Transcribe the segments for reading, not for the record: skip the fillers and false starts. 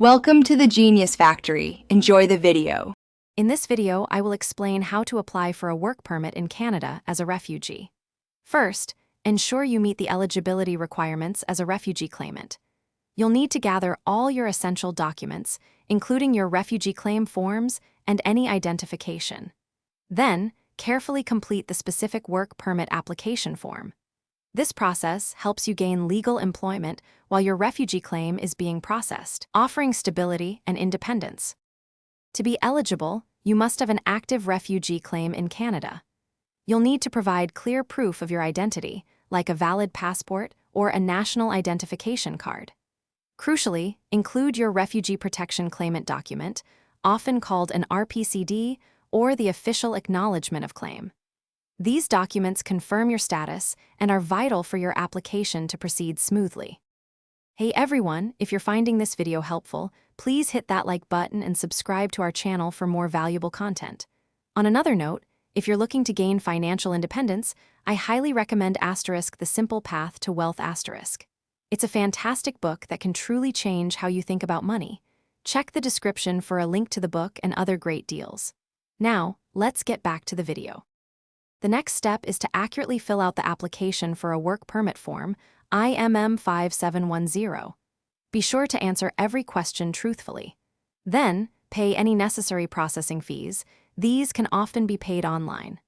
Welcome to the Genius Factory. Enjoy the video. In this video, I will explain how to apply for a work permit in Canada as a refugee. First, ensure you meet the eligibility requirements as a refugee claimant. You'll need to gather all your essential documents, including your refugee claim forms and any identification. Then, carefully complete the specific work permit application form. This process helps you gain legal employment while your refugee claim is being processed, offering stability and independence. To be eligible, you must have an active refugee claim in Canada. You'll need to provide clear proof of your identity, like a valid passport or a national identification card. Crucially, include your Refugee Protection Claimant document, often called an RPCD or the Official Acknowledgement of Claim. These documents confirm your status and are vital for your application to proceed smoothly. Hey everyone, if you're finding this video helpful, please hit that like button and subscribe to our channel for more valuable content. On another note, if you're looking to gain financial independence, I highly recommend The Simple Path to Wealth. It's a fantastic book that can truly change how you think about money. Check the description for a link to the book and other great deals. Now, let's get back to the video. The next step is to accurately fill out the application for a work permit form, IMM 5710. Be sure to answer every question truthfully. Then, pay any necessary processing fees. These can often be paid online.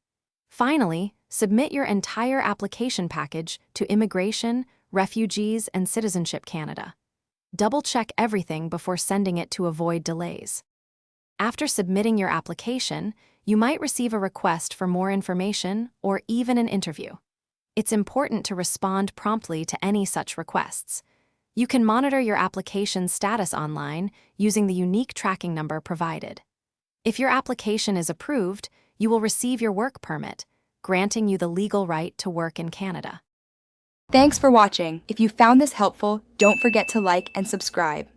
Finally, submit your entire application package to Immigration, Refugees, and Citizenship Canada. Double-check everything before sending it to avoid delays. After submitting your application, you might receive a request for more information or even an interview. It's important to respond promptly to any such requests. You can monitor your application status online using the unique tracking number provided. If your application is approved, you will receive your work permit, granting you the legal right to work in Canada. Thanks for watching. If you found this helpful, don't forget to like and subscribe.